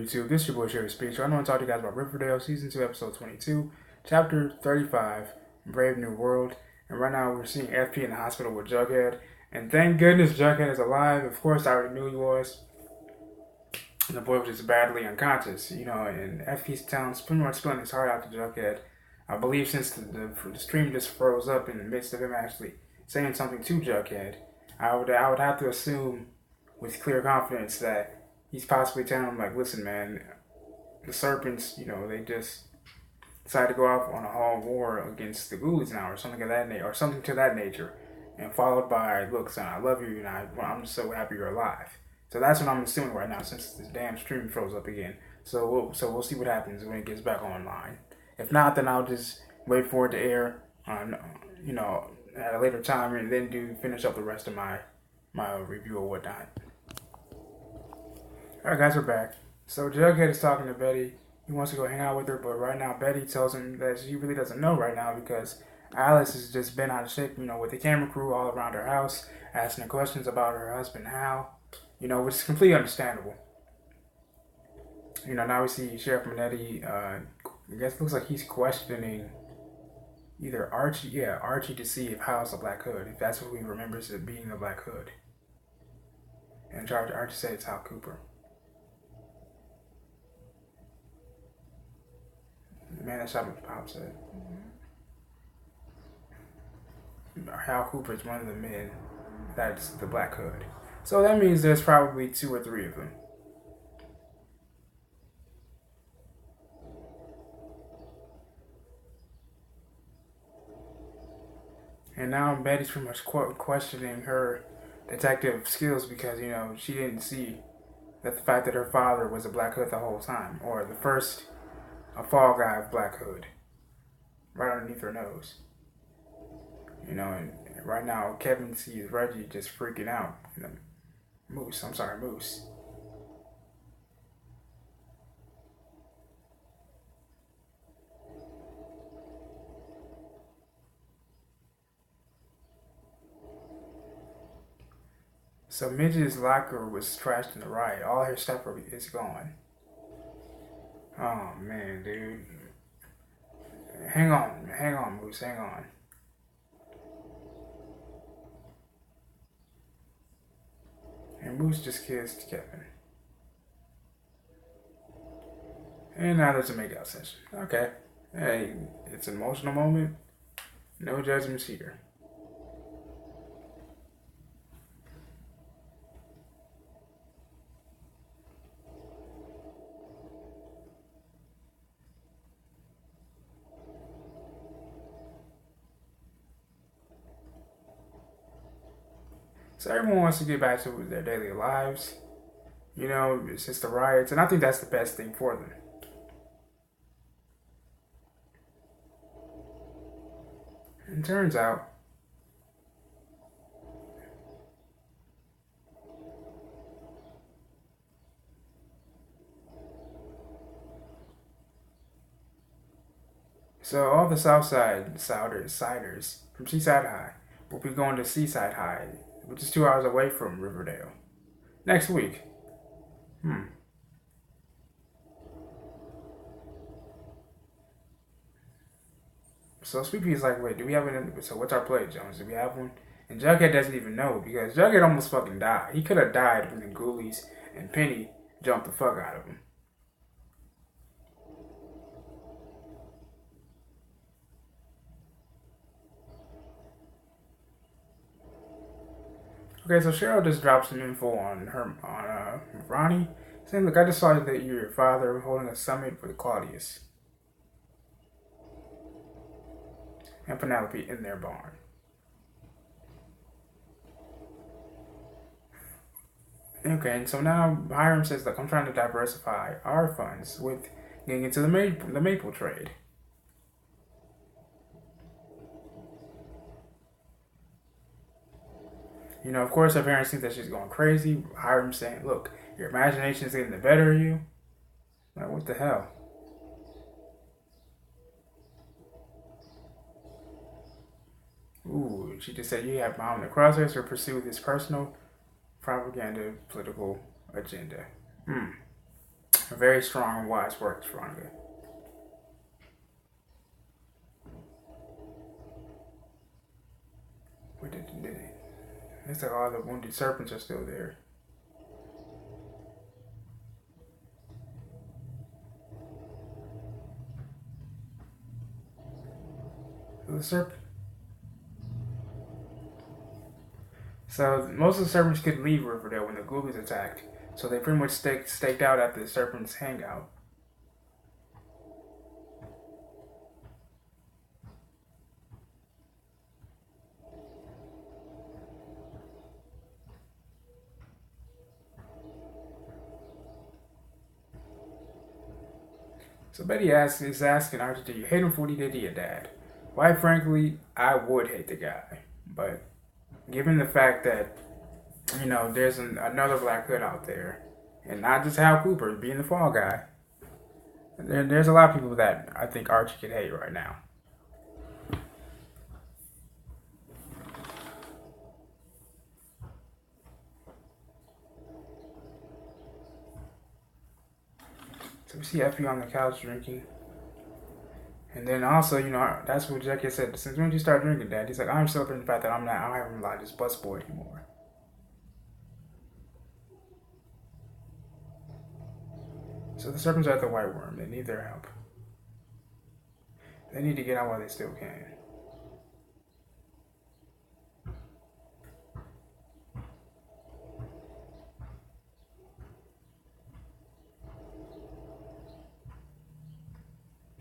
YouTube? This is your boy Cheryl Speech. I want to talk to you guys about Riverdale Season 2, Episode 22, Chapter 35, Brave New World. And right now we're seeing FP in the hospital with Jughead. And thank goodness Jughead is alive. Of course, I already knew he was. And the boy was just badly unconscious, and FP's telling, pretty much spilling his heart out to Jughead. I believe since the stream just froze up in the midst of him actually saying something to Jughead, I would have to assume with clear confidence that he's possibly telling him, like, listen, man, the Serpents, they just decided to go off on a whole war against the Ghoulies now, or something of that nature, or something to that nature, and followed by, look, son, I love you, and I'm just so happy you're alive. So that's what I'm assuming right now, since this damn stream froze up again. So we'll see what happens when it gets back online. If not, then I'll just wait for it to air on, at a later time, and then finish up the rest of my review or whatnot. Alright guys, we're back. So Jughead is talking to Betty. He wants to go hang out with her, but right now Betty tells him that she really doesn't know right now because Alice has just been out of shape, with the camera crew all around her house, asking her questions about her husband Hal, which is completely understandable. Now we see Sheriff Manetti, I guess it looks like he's questioning either Archie to see if Hal's a Black Hood, if that's what he remembers as being a Black Hood. And Archie said it's Hal Cooper. Man, that's what Pop said. Hal Cooper is one of the men that's the Black Hood. So that means there's probably 2 or 3 of them. And now Betty's pretty much questioning her detective skills because, she didn't see that the fact that her father was a Black Hood the whole time, or the first a fall guy of Black Hood right underneath her nose. And right now Kevin sees Reggie just freaking out. Moose. So Midge's locker was trashed in the riot. All her stuff is gone. Oh man, dude. Hang on, Moose, hang on. And Moose just kissed Kevin. And now there's a makeout session. Okay. Hey, it's an emotional moment. No judgments here. So everyone wants to get back to their daily lives. It's just the riots. And I think that's the best thing for them. And it turns out so all the Southsiders from Seaside High will be going to Seaside High, which is 2 hours away from Riverdale, next week. So Sweet Pea's like, wait, do we have an... So what's our play, Jones? Do we have one? And Jughead doesn't even know because Jughead almost fucking died. He could have died when the Ghoulies and Penny jumped the fuck out of him. Okay, so Cheryl just drops some info on Ronnie, saying, look, I just saw that your father holding a summit with Claudius and Penelope in their barn. Okay, and so now Hiram says, look, I'm trying to diversify our funds with getting into the maple trade. Of course, her parents think that she's going crazy. Hiram's saying, look, your imagination is getting the better of you. Like, what the hell? Ooh, she just said you have mom in the crosshairs or pursue this personal propaganda political agenda. Very strong and wise words, Veronica. We did it. Looks like all the wounded serpents are still there. So most of the serpents couldn't leave Riverdale when the Ghoulies attacked, so they pretty much staked out at the serpents' hangout. So Betty is asking Archie, do you hate him for what he did to your dad? Quite frankly, I would hate the guy, but given the fact that, there's another Black Hood out there, and not just Hal Cooper being the fall guy, there's a lot of people that I think Archie could hate right now. So we see Effie on the couch drinking. And then also, that's what Jughead said. Since when did you start drinking, Dad? He's like, I'm celebrating the fact that I don't have him like this busboy anymore. So the serpents are at the White Worm. They need their help. They need to get out while they still can.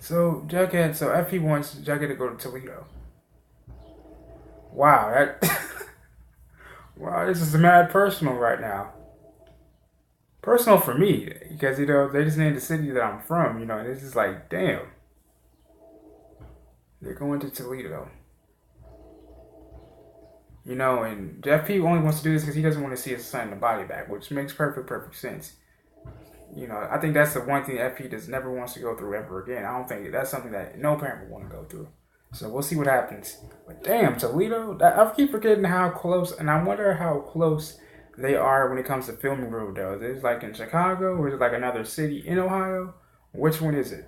So Effie wants Jughead to go to Toledo. Wow, wow, this is mad personal right now. Personal for me, because they just named the city that I'm from, and it's just like, damn. They're going to Toledo. And Jeff P only wants to do this because he doesn't want to see his son in the body bag, which makes perfect sense. I think that's the one thing FP just never wants to go through ever again. I don't think that's something that no parent would want to go through. So we'll see what happens. But damn, Toledo, I keep forgetting how close, and I wonder how close they are when it comes to filming Riverdale. Is it like in Chicago, or is it like another city in Ohio? Which one is it?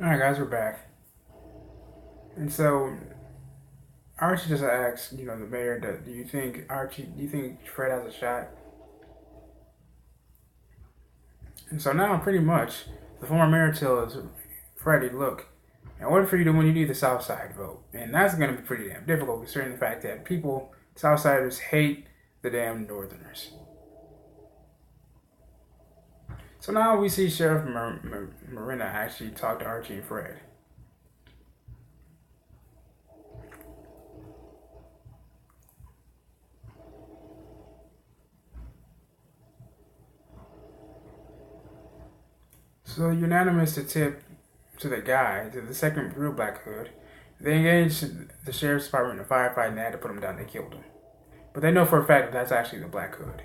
Alright guys, we're back. And so Archie just asks, the mayor, do you think Fred has a shot? And so now pretty much the former mayor tells Freddie, look, in order for you to win, you need the South Side vote. And that's going to be pretty damn difficult considering the fact that Southsiders hate the damn Northerners. So now we see Sheriff Marina actually talk to Archie and Fred. So unanimous to tip to the second real Black Hood. They engaged the sheriff's department in a firefight and they had to put him down. They killed him. But they know for a fact that that's actually the Black Hood.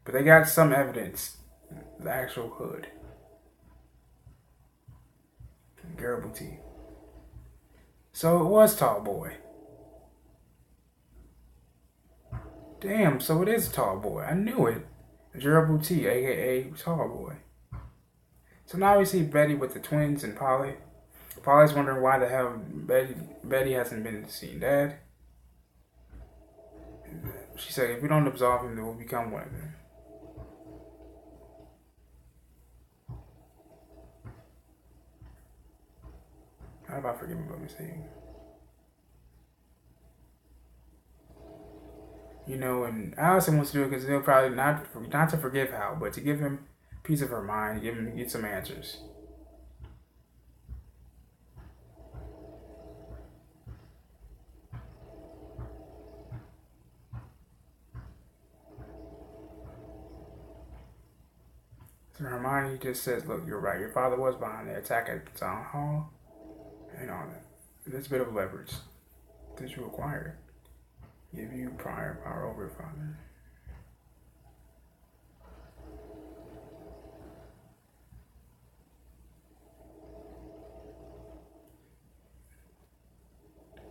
But they got some evidence, the actual Hood. Garble T. So it was Tall Boy. Damn, so it is Tall Boy. I knew it. Gerald T, aka Tall Boy. So now we see Betty with the twins and Polly. Polly's wondering why the hell Betty hasn't been seeing Dad. She said, if we don't absolve him, then we'll become one of them. How about forgive me for mistake? And Allison wants to do it because they'll probably not to forgive Hal, but to give him peace of her mind, get some answers. So Hermione just says, look, you're right. Your father was behind the attack at the town hall and all that. This bit of leverage that you acquired give you prior power over your father.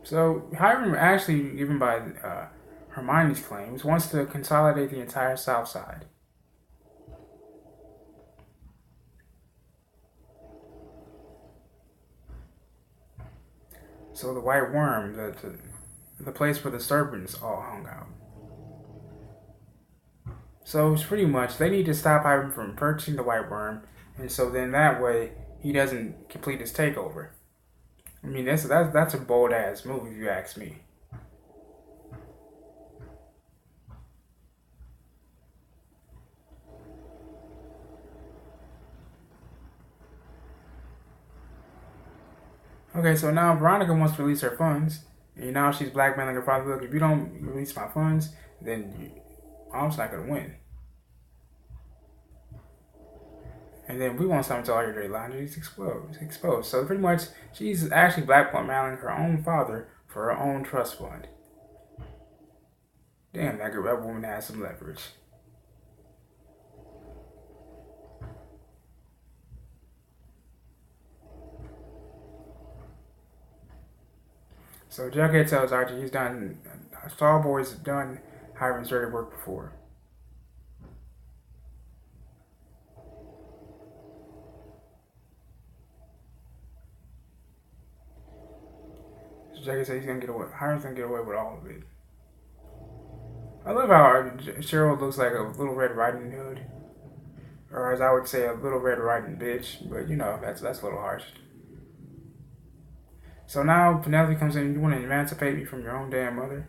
So Hiram actually given by Hermione's claims, wants to consolidate the entire South Side. So the White Worm, the place where the Serpents all hung out. So it's pretty much, they need to stop Hiram from purchasing the White Worm, and so then that way he doesn't complete his takeover. I mean, that's a bold ass move if you ask me. Okay, so now Veronica wants to release her funds, and now she's blackmailing her father. Look, if you don't release my funds, then I'm just not gonna win. And then we won't stop until all your dirty laundry is exposed. So pretty much, she's actually blackmailing her own father for her own trust fund. Damn, that woman has some leverage. So Jughead tells Archie he's done, Starboy's done Hiram's dirty work before. So Jughead says he's gonna get away. Hiram's gonna get away with all of it. I love how Cheryl looks like a little Red Riding Hood, or as I would say, a little Red Riding bitch. But you know, that's a little harsh. So now Penelope comes in. You want to emancipate me from your own damn mother?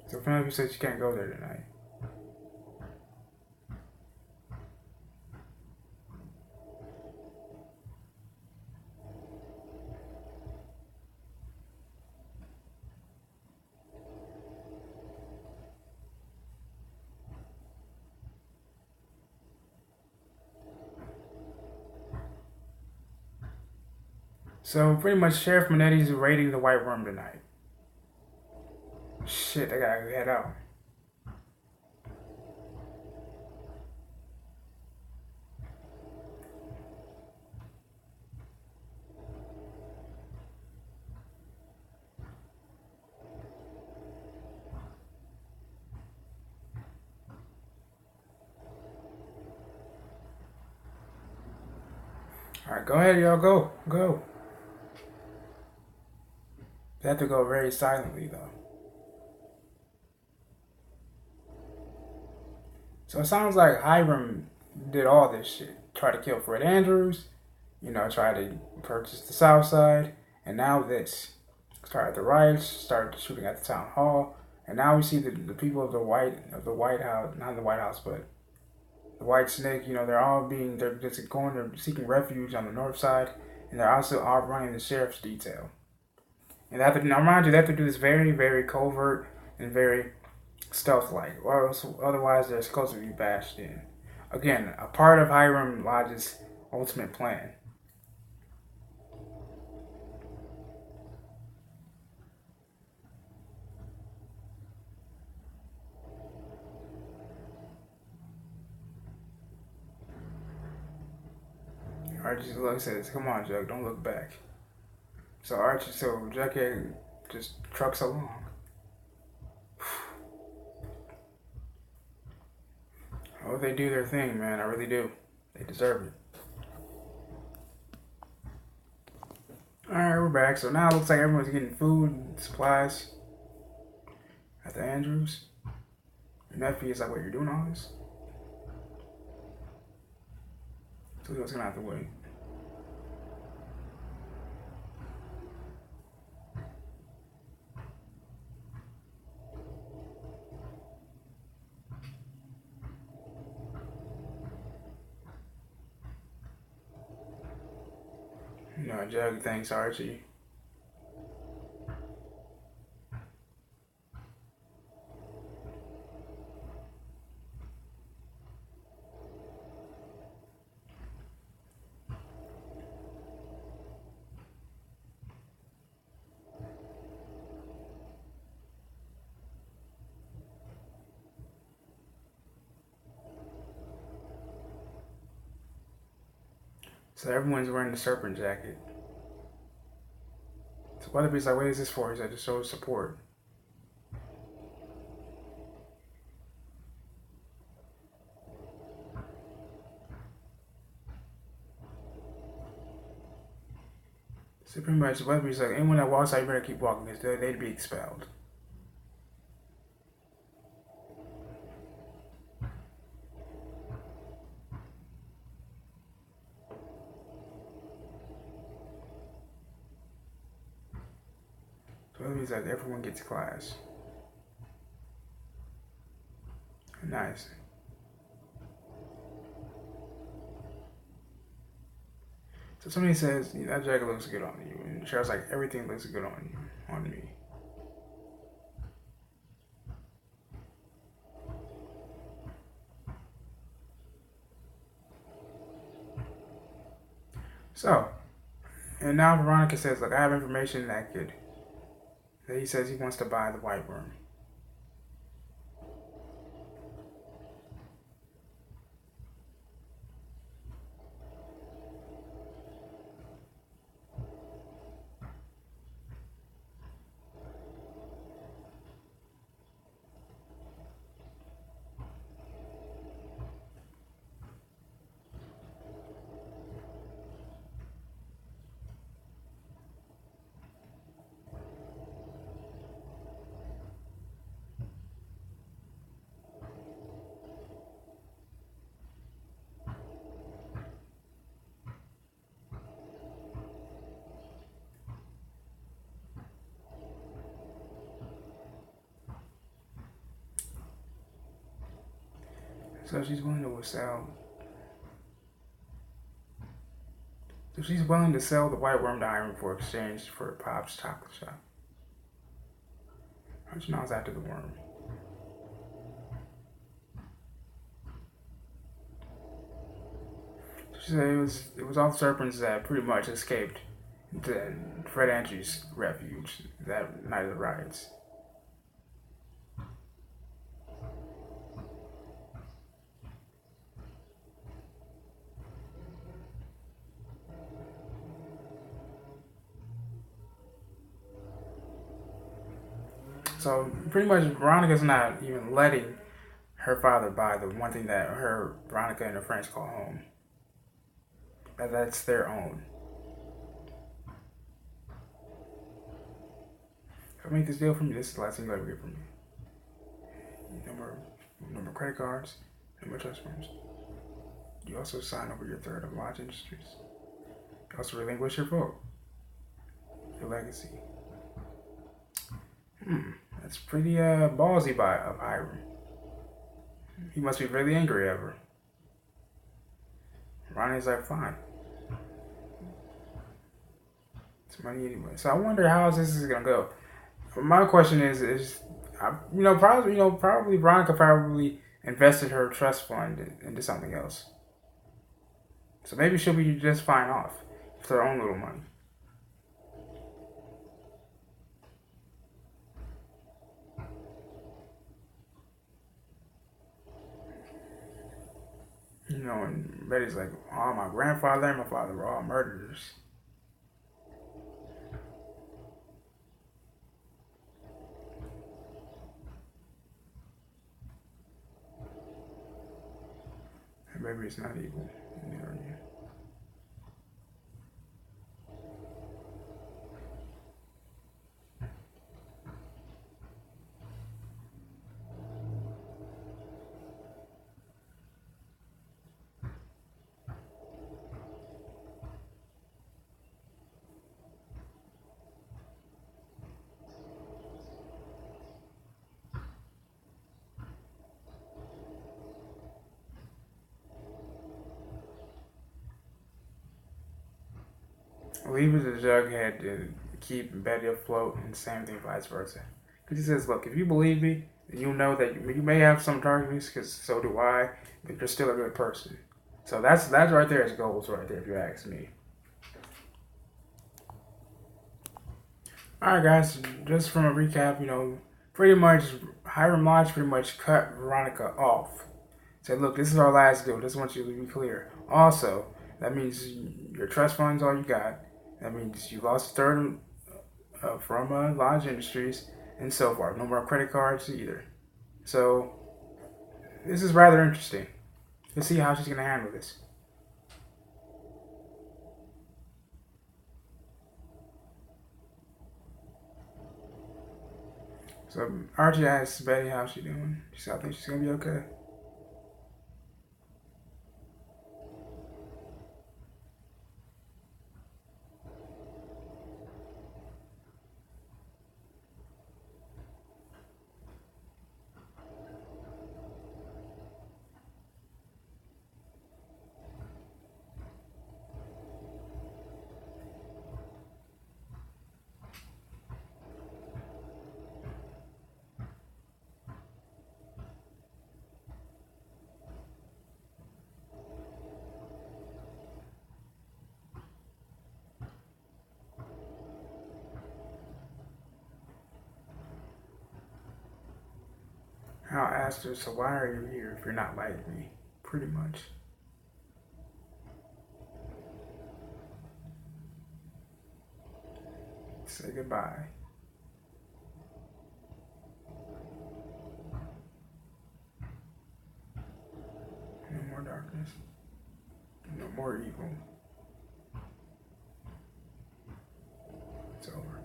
So Penelope says she can't go there tonight. So pretty much Sheriff Manetti's raiding the White Worm tonight. Shit, I gotta head out. Alright, go ahead, y'all. Go. They have to go very silently, though. So it sounds like Hiram did all this shit. Tried to kill Fred Andrews, tried to purchase the South Side, and now this. Started the riots, started shooting at the town hall, and now we see the people of the White House, not the White House, but the White Snake, they're just they're seeking refuge on the north side, and they're also outrunning the sheriff's detail. And now mind you, they have to do this very, very covert and very stealth-like, or else, otherwise they're supposed to be bashed in. Again, a part of Hiram Lodge's ultimate plan. Archie says, "Come on, Jug, don't look back." So Jughead just trucks along. Oh, they do their thing, man. I really do. They deserve it. Alright, we're back. So now it looks like everyone's getting food and supplies at the Andrews. Your nephew is like, "What, you're doing all this?" So he was gonna have to wait. Jug thanks Archie. So everyone's wearing the serpent jacket. So Weatherby's like, what is this for? He's like, to show support. So pretty much Weatherby's like, anyone that walks out, you better keep walking because they'd be expelled. So Weatherby's like, everyone gets class. Nice. So somebody says, that jacket looks good on you. And Cheryl's like, everything looks good on you, on me. So, and now Veronica says, look, I have information that he says he wants to buy the white worm. So she's willing to sell. So she's willing to sell the white worm to Hiram for exchange for Pop's chocolate shop. She knows after the worm. She said it was all the serpents that pretty much escaped Fred Angie's refuge that night of the riots. So pretty much Veronica's not even letting her father buy the one thing that Veronica and her friends call home. That's their own. If I make this deal from you, this is the last thing you'll ever get from me. Number credit cards, number trust funds. You also sign over your third of Lodge Industries. You also relinquish your vote. Your legacy. That's pretty ballsy of Hiram. He must be really angry at her. Ronnie's like, fine. It's money anyway. So I wonder how this is gonna go. My question is probably Veronica probably invested her trust fund into something else. So maybe she'll be just fine off with her own little money. And Betty's like, oh, my grandfather and my father were all murderers. And maybe it's not evil. Leave it to Jughead to keep Betty afloat, and same thing vice versa. Because he says, look, if you believe me, then you'll know that you may have some darkness, because so do I, but you're still a good person. So that's right there as goals right there, if you ask me. Alright guys, just from a recap, pretty much Hiram Lodge pretty much cut Veronica off. Said, look, this is our last deal. Just want you to be clear. Also, that means Your trust fund's all you got. That means you lost a third from Lodge Industries and so forth. No more credit cards either. So this is rather interesting. Let's see how she's going to handle this. So Archie asks Betty how she's doing. She said, I think she's going to be okay. Hal asked her, so why are you here if you're not like me? Pretty much. Say goodbye. No more darkness. No more evil. It's over.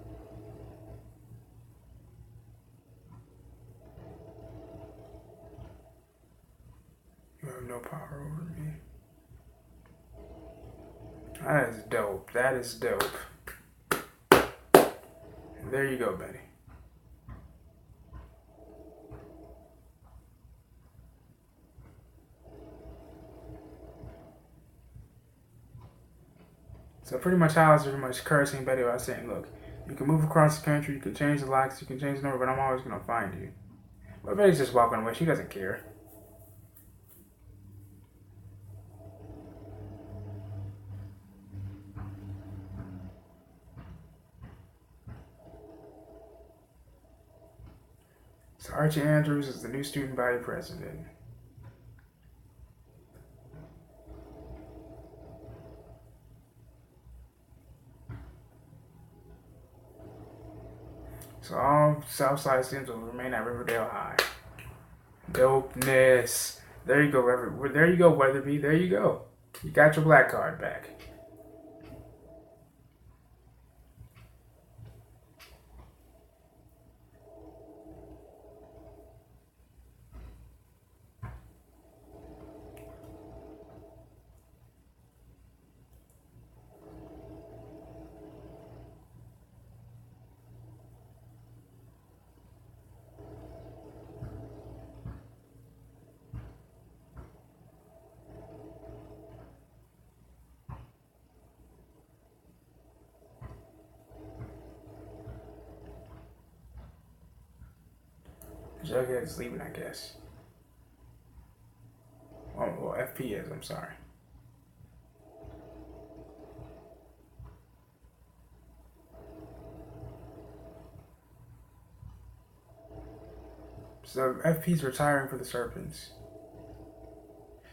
You have no power over me. That is dope. That is dope. And there you go, Betty. So pretty much Hal is pretty much cursing Betty by saying, look, you can move across the country, you can change the locks, you can change the number, but I'm always going to find you. But Betty's just walking away. She doesn't care. So Archie Andrews is the new student body president. So all Southside students will remain at Riverdale High. Dopeness. There you go, there you go, Weatherby. There you go. You got your black card back. Jughead is leaving, I guess. Oh, well, FP is, I'm sorry. So FP's retiring for the Serpents.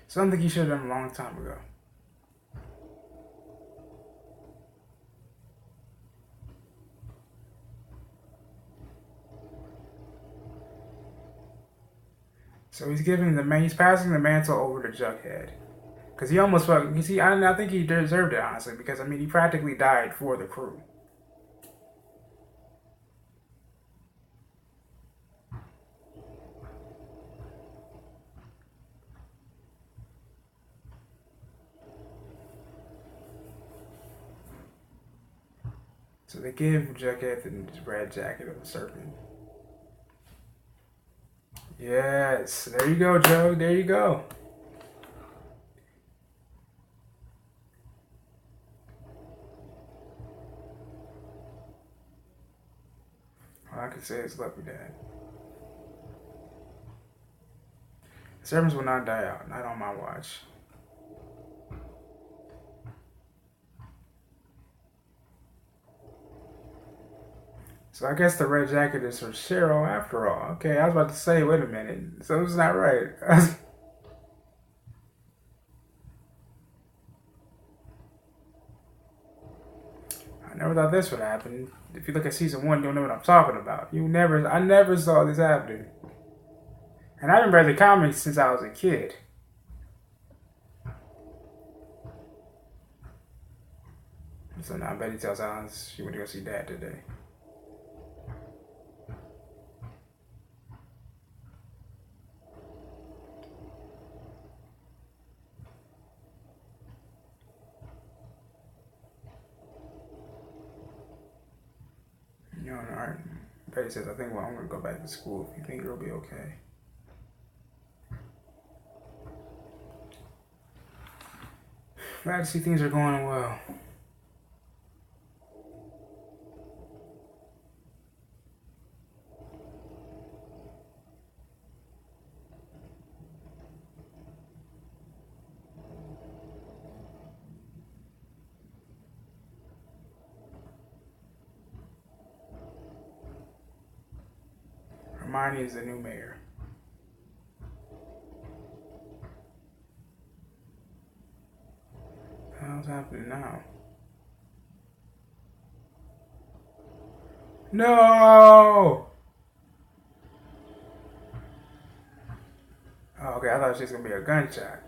Something he should have done a long time ago. So he's passing the mantle over to Jughead. Because he almost felt, you see, I think he deserved it, honestly, because, I mean, he practically died for the crew. So they give Jughead the red jacket of the Serpent. Yes, there you go, Joe. There you go. All I can say is love you, Dad. The Serpents will not die out, not on my watch. So I guess the red jacket is for Cheryl after all. Okay, I was about to say, wait a minute. So it's not right. never thought this would happen. If you look at season 1, you'll know what I'm talking about. I never saw this happening. And I haven't read the comics since I was a kid. So now Betty tells Alice she went to go see Dad today. You know, Betty says, I think I'm going to go back to school if you think it'll be okay. Glad to see things are going well. Hermione is the new mayor. What the hell's happening now? No! Oh, okay, I thought it was just gonna be a gunshot.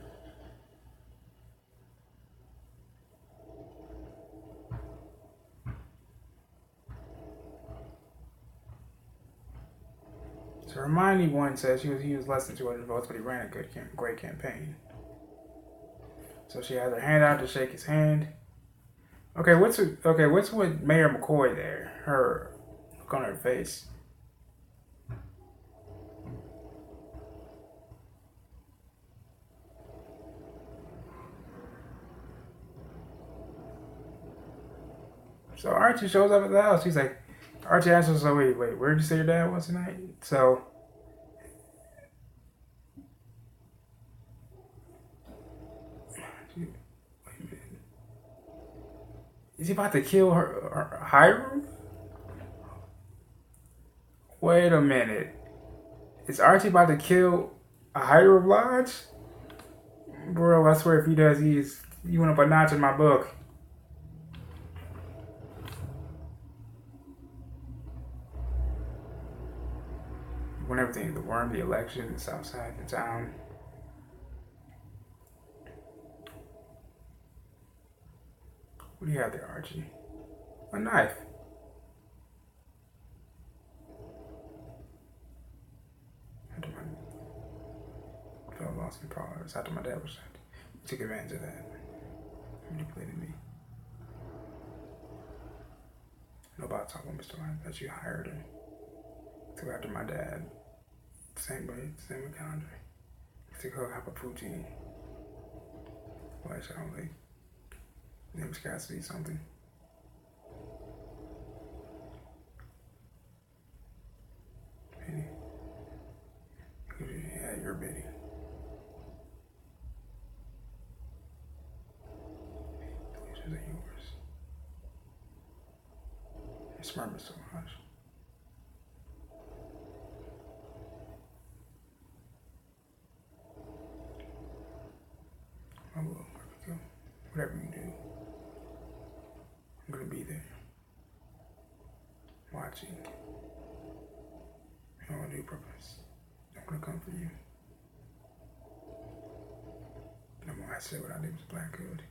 So Hermione once said he was less than 200 votes, but he ran a great campaign. So she has her hand out to shake his hand. Okay, what's with Mayor McCoy there? Her look on her face. So Archie shows up at the house. He's like, Archie asks us, so wait, where did you say your dad was tonight? So wait a minute. Is he about to kill her Hiram? Wait a minute. Is Archie about to kill Hiram Lodge? Bro, I swear if he does, he went up a notch in my book. When everything, the worm, the election, the south side, the town. What do you have there, Archie? A knife. Felt lost in progress after my dad was shot. He took advantage of that. Manipulated me. Nobody talk about Mr. White that you hired him. Took after my dad. Same with Andre. To go have a poutine. Why sound like name was Cassidy something. Benny. Yeah, you're Benny. These are yours. You're smart, Mr. Lodge. I will, whatever you do, I'm gonna be there, watching. I want a new purpose. I'm gonna come for you. And I'm gonna say what I did was black good.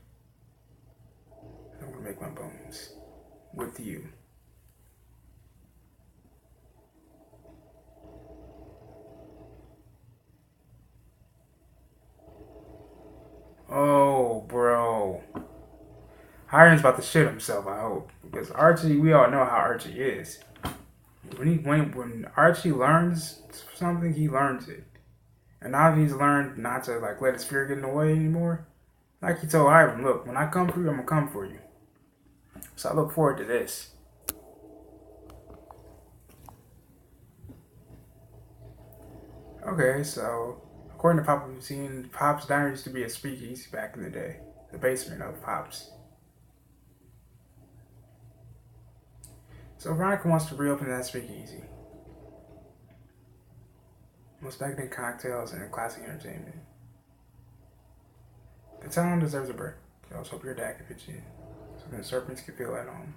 And I'm gonna make my bones with you. Oh, bro. Hiram's about to shit himself, I hope. Because Archie, we all know how Archie is. When Archie learns something, he learns it. And now he's learned not to let his fear get in the way anymore. Like he told Hiram, look, when I come for you, I'm gonna come for you. So I look forward to this. Okay, so according to Pop, we've seen Pop's diner used to be a speakeasy back in the day. The basement of Pop's. So Veronica wants to reopen that speakeasy. Most decadent cocktails and classic entertainment. The town deserves a break. I also hope your dad can pitch in, so the Serpents can feel at home.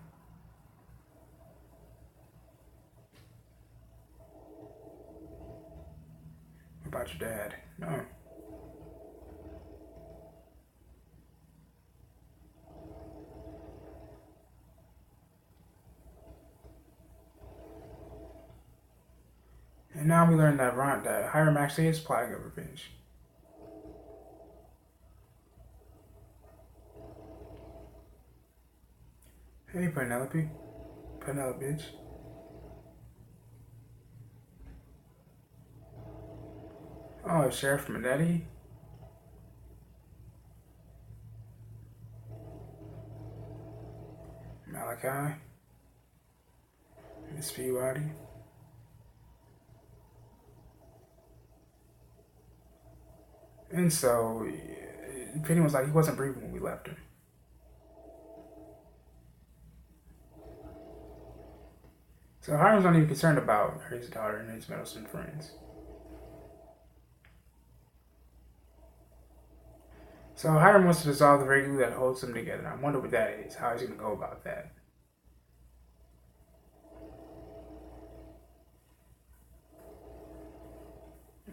about your dad. No. And now we learn that Hiram actually is plotting a revenge. Hey, Penelope. Penelope, bitch. Oh, Sheriff Manetti. Malachi. Miss Peabody. And so, Penny was like, he wasn't breathing when we left him. So Hiram's not even concerned about his daughter and his medicine friends. So Hiram wants to dissolve the very glue that holds them together. I wonder what that is. How he's going to go about that.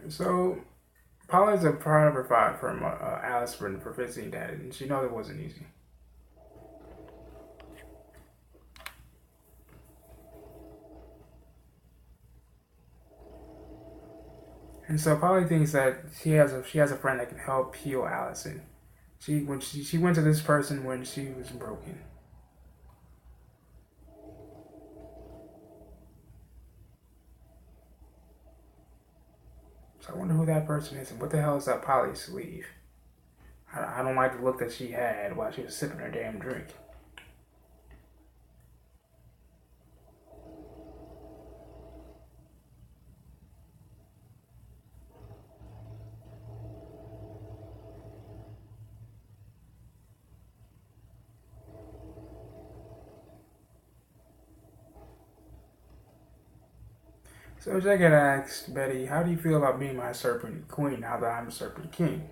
So Polly's a proud of her father from Alice for visiting Dad, and she knows it wasn't easy. And so Polly thinks that she has a friend that can help heal Allison. She went to this person when she was broken. So I wonder who that person is and what the hell is that Polly's sleeve? I don't like the look that she had while she was sipping her damn drink. So Jughead asked Betty, how do you feel about being my Serpent Queen now that I'm a Serpent King?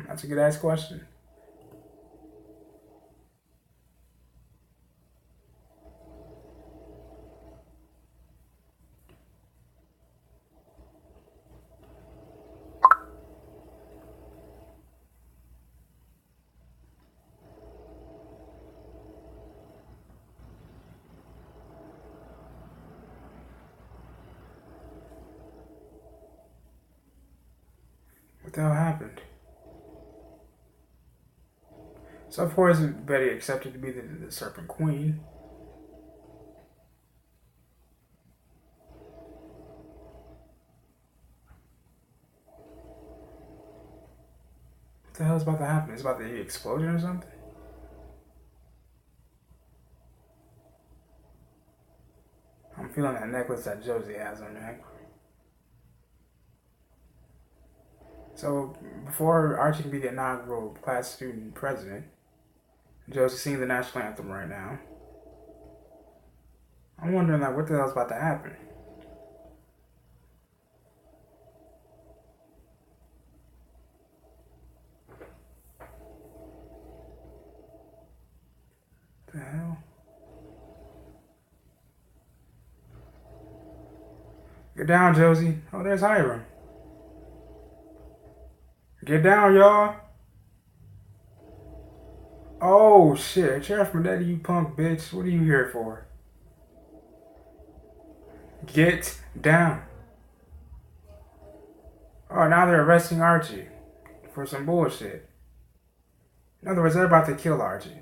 That's a good ass question. What the hell happened? So of course Betty accepted to be the Serpent Queen. What the hell is about to happen? It's about to be an explosion or something? I'm feeling that necklace that Josie has on her neck. So before Archie can be the inaugural class student president, Josie's singing the national anthem right now. I'm wondering like what the hell's about to happen. What the hell? Get down, Josie. Oh, there's Hiram. Get down, y'all. Oh, shit. Sheriff Manetti, you punk bitch. What are you here for? Get down. Oh, now they're arresting Archie for some bullshit. In other words, they're about to kill Archie.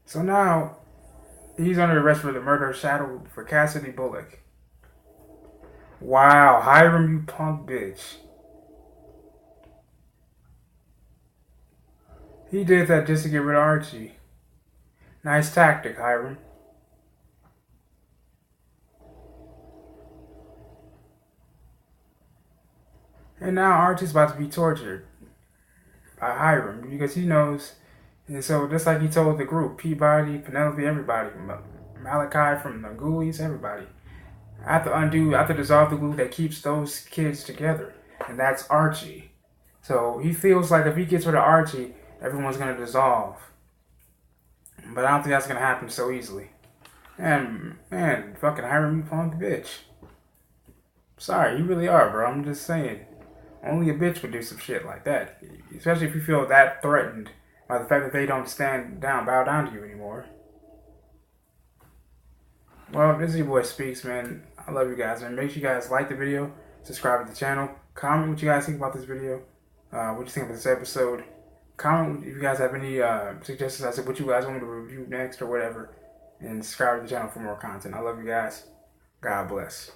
So now, he's under arrest for the murder of Shadow for Cassidy Bullock. Wow, Hiram, you punk bitch. He did that just to get rid of Archie. Nice tactic, Hiram. And now Archie's about to be tortured by Hiram because he knows. And so just like he told the group, Peabody, Penelope, everybody, Malachi from the Ghoulies, everybody. I have to dissolve the glue that keeps those kids together. And that's Archie. So he feels like if he gets rid of Archie, everyone's going to dissolve. But I don't think that's going to happen so easily. And man, fucking Hiram, you punk bitch. Sorry, you really are, bro. I'm just saying. Only a bitch would do some shit like that. Especially if you feel that threatened by the fact that they don't bow down to you anymore. Well, this is your boy Speaks, man. I love you guys, man. Make sure you guys like the video, subscribe to the channel, comment what you guys think about this video, what you think of this episode. Comment if you guys have any suggestions as to what you guys want me to review next or whatever. And subscribe to the channel for more content. I love you guys. God bless.